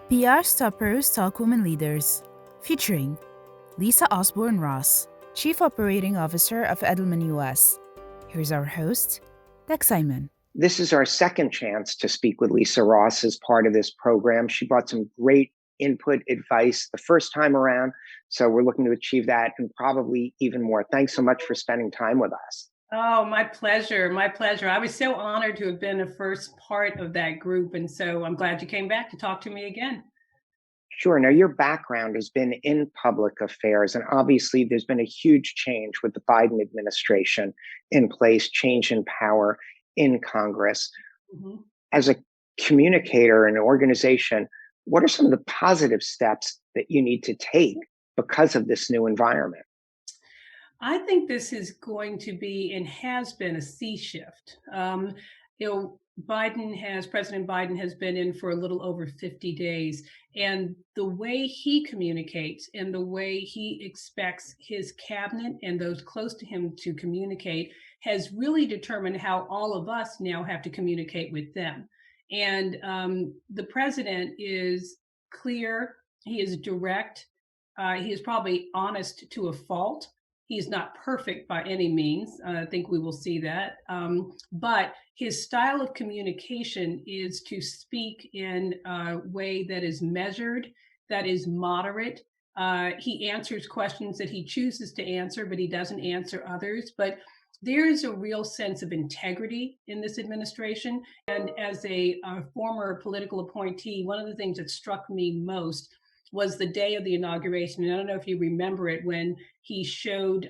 PR Stoppers Talk Women Leaders, featuring Lisa Osborne Ross, Chief Operating Officer of Edelman U.S. Here's our host, Dex Simon. This is our second chance to speak with Lisa Ross as part of this program. She brought some great input, advice the first time around. So we're looking to achieve that and probably even more. Thanks so much for spending time with us. Oh, my pleasure. My pleasure. I was so honored to have been a first part of that group. And so I'm glad you came back to talk to me again. Sure. Now, your background has been in public affairs, and obviously there's been a huge change with the Biden administration in place, change in power in Congress. Mm-hmm. As a communicator and organization, what are some of the positive steps that you need to take because of this new environment? I think this is going to be and has been a sea shift. President Biden has been in for a little over 50 days, and the way he communicates and the way he expects his cabinet and those close to him to communicate has really determined how all of us now have to communicate with them. And the president is clear, he is direct, he is probably honest to a fault. He's not perfect by any means. I think we will see that. But his style of communication is to speak in a way that is measured, that is moderate. He answers questions that he chooses to answer, but he doesn't answer others. But there is a real sense of integrity in this administration. And as a former political appointee, one of the things that struck me most was the day of the inauguration. And I don't know if you remember it, when he showed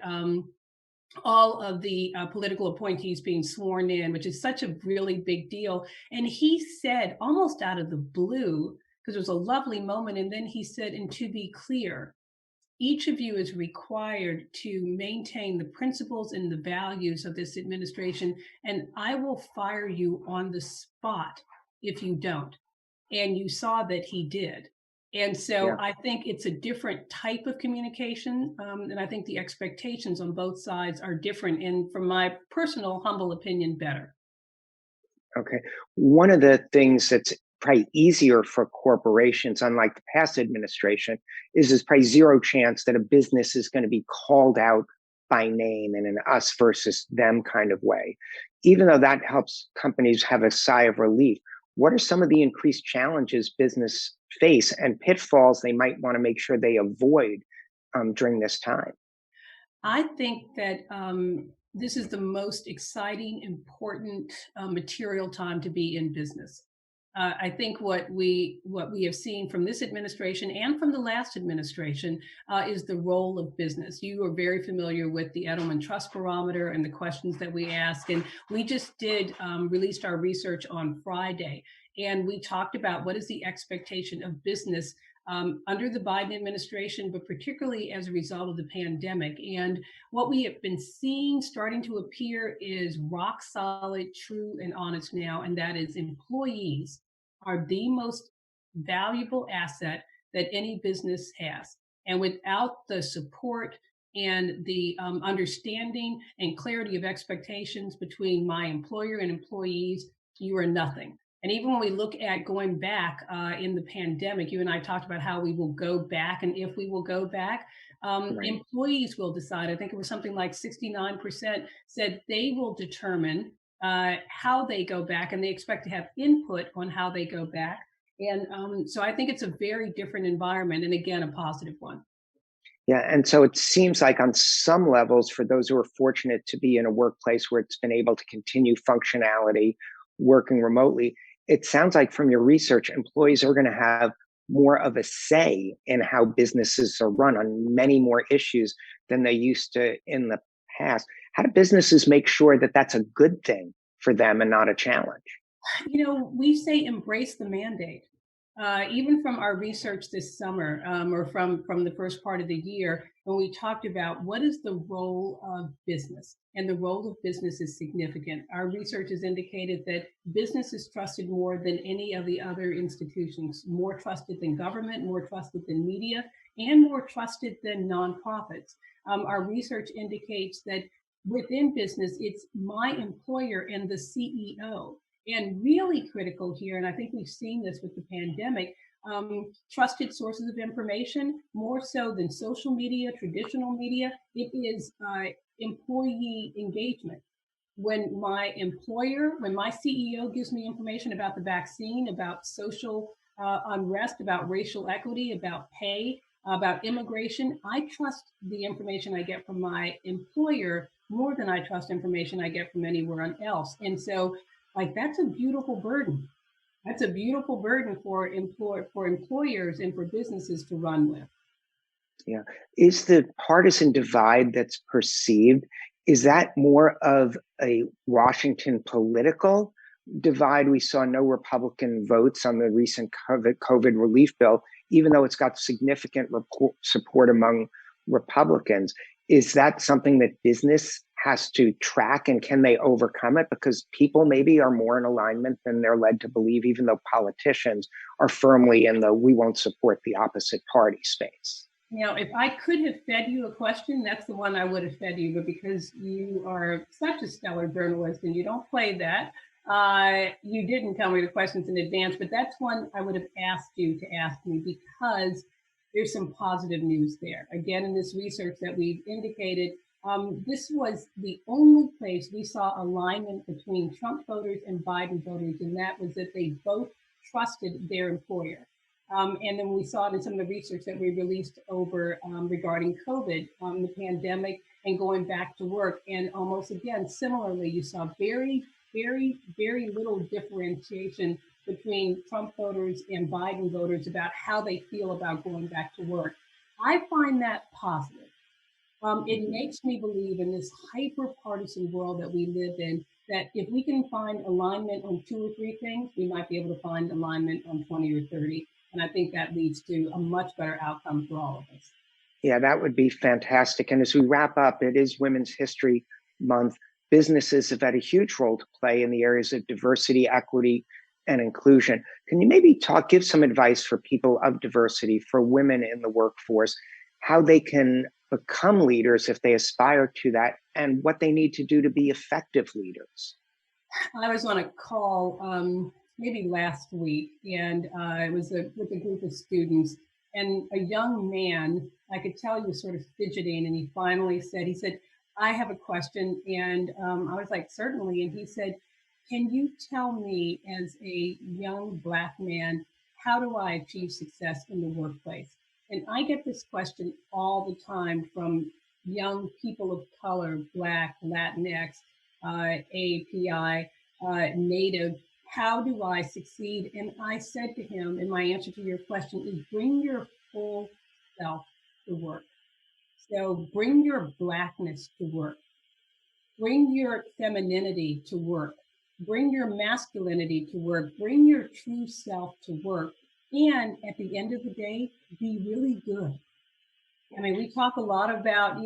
all of the political appointees being sworn in, which is such a really big deal. And he said, almost out of the blue, because it was a lovely moment, and then he said, and to be clear, each of you is required to maintain the principles and the values of this administration, and I will fire you on the spot if you don't. And you saw that he did. And so I think it's a different type of communication. And I think the expectations on both sides are different, and from my personal humble opinion, better. Okay. One of the things that's probably easier for corporations, unlike the past administration, is there's probably zero chance that a business is going to be called out by name in an us versus them kind of way. Even though that helps companies have a sigh of relief, what are some of the increased challenges business face and pitfalls they might want to make sure they avoid during this time? I think that this is the most exciting, important material time to be in business. I think what we have seen from this administration and from the last administration is the role of business. You are very familiar with the Edelman Trust Barometer and the questions that we ask. And we just released our research on Friday. And we talked about what is the expectation of business under the Biden administration, but particularly as a result of the pandemic. And what we have been seeing starting to appear is rock solid, true, and honest now, and that is employees are the most valuable asset that any business has. And without the support and the understanding and clarity of expectations between my employer and employees, you are nothing. And even when we look at going back in the pandemic, you and I talked about how we will go back, and if we will go back, employees will decide. I think it was something like 69% said they will determine how they go back, and they expect to have input on how they go back. And so I think it's a very different environment, and again, a positive one. Yeah, and so it seems like on some levels, for those who are fortunate to be in a workplace where it's been able to continue functionality, working remotely, it sounds like from your research, employees are going to have more of a say in how businesses are run on many more issues than they used to in the past. How do businesses make sure that that's a good thing for them and not a challenge? You know, we say embrace the mandate. Even from our research this summer, or from the first part of the year, when we talked about what is the role of business, and the role of business is significant. Our research has indicated that business is trusted more than any of the other institutions, more trusted than government, more trusted than media, and more trusted than nonprofits. Our research indicates that within business, it's my employer and the CEO. And really critical here, and I think we've seen this with the pandemic, trusted sources of information, more so than social media, traditional media. It is employee engagement. When my CEO gives me information about the vaccine, about social unrest, about racial equity, about pay, about immigration, I trust the information I get from my employer more than I trust information I get from anywhere else. And so, like, that's a beautiful burden. That's a beautiful burden for employers and for businesses to run with. Yeah. Is the partisan divide that's perceived, is that more of a Washington political divide? We saw no Republican votes on the recent COVID relief bill, even though it's got significant support among Republicans. Is that something that business has to track, and can they overcome it? Because people maybe are more in alignment than they're led to believe, even though politicians are firmly in the we won't support the opposite party space. If I could have fed you a question, that's the one I would have fed you. But because you are such a stellar journalist and you don't play that, you didn't tell me the questions in advance. But that's one I would have asked you to ask me, because there's some positive news there. Again, in this research that we've indicated, this was the only place we saw alignment between Trump voters and Biden voters, and that was that they both trusted their employer. And then we saw it in some of the research that we released over regarding COVID, the pandemic, and going back to work. And almost again, similarly, you saw very, very, very little differentiation between Trump voters and Biden voters about how they feel about going back to work. I find that positive. It makes me believe in this hyper-partisan world that we live in, that if we can find alignment on 2 or 3 things, we might be able to find alignment on 20 or 30. And I think that leads to a much better outcome for all of us. Yeah, that would be fantastic. And as we wrap up, it is Women's History Month. Businesses have had a huge role to play in the areas of diversity, equity, and inclusion. Can you maybe give some advice for people of diversity, for women in the workforce, how they can become leaders if they aspire to that, and what they need to do to be effective leaders? I was on a call maybe last week, and it was with a group of students, and a young man, I could tell he was sort of fidgeting, and he finally said, I have a question. And I was like, certainly. And he said, can you tell me, as a young Black man, how do I achieve success in the workplace? And I get this question all the time from young people of color, Black, Latinx, API, Native. How do I succeed? And I said to him, and my answer to your question is, bring your full self to work. So bring your Blackness to work. Bring your femininity to work. Bring your masculinity to work. Bring your true self to work. And at the end of the day, be really good. I mean, we talk a lot about,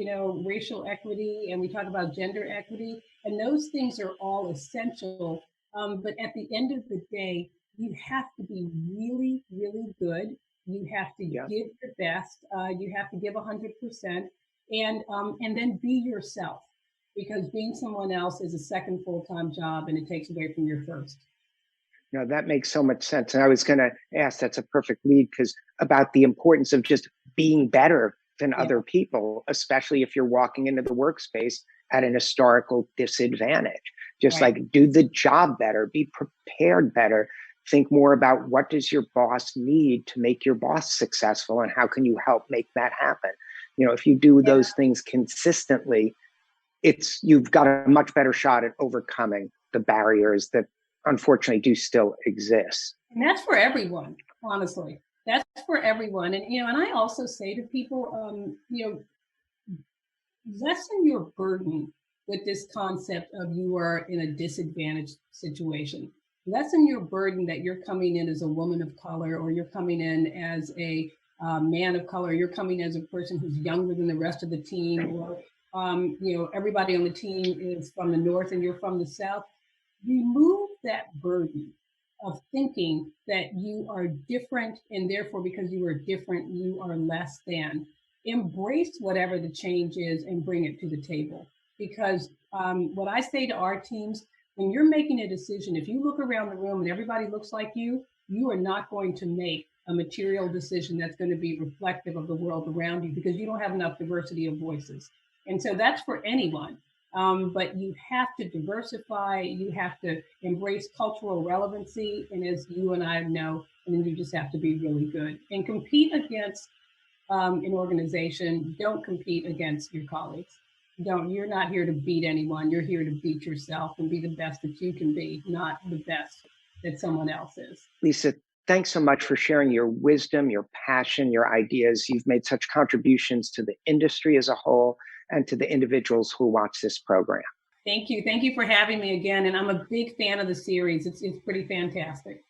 racial equity, and we talk about gender equity, and those things are all essential. But at the end of the day, you have to be really, really good. You have to give your best. You have to give 100%, and then be yourself, because being someone else is a second full-time job, and it takes away from your first. No, that makes so much sense. And I was going to ask, that's a perfect lead, because about the importance of just being better than other people, especially if you're walking into the workspace at an historical disadvantage. Just like, do the job better, be prepared better, think more about what does your boss need to make your boss successful, and how can you help make that happen? If you do those things consistently, you've got a much better shot at overcoming the barriers that unfortunately do still exist. And that's for everyone, honestly. That's for everyone. And, and I also say to people, lessen your burden with this concept of you are in a disadvantaged situation. Lessen your burden that you're coming in as a woman of color, or you're coming in as a man of color, you're coming as a person who's younger than the rest of the team, or, everybody on the team is from the North and you're from the South. Remove that burden of thinking that you are different, and therefore, because you are different, you are less than. Embrace whatever the change is and bring it to the table. Because what I say to our teams, when you're making a decision, if you look around the room and everybody looks like you are not going to make a material decision that's going to be reflective of the world around you, because you don't have enough diversity of voices. And so that's for anyone. But you have to diversify, you have to embrace cultural relevancy, and as you and I know, and then you just have to be really good and compete against an organization. Don't compete against your colleagues. Don't. You're not here to beat anyone. You're here to beat yourself and be the best that you can be, not the best that someone else is. Lisa, thanks so much for sharing your wisdom, your passion, your ideas. You've made such contributions to the industry as a whole and to the individuals who watch this program. Thank you. Thank you for having me again. And I'm a big fan of the series. It's pretty fantastic.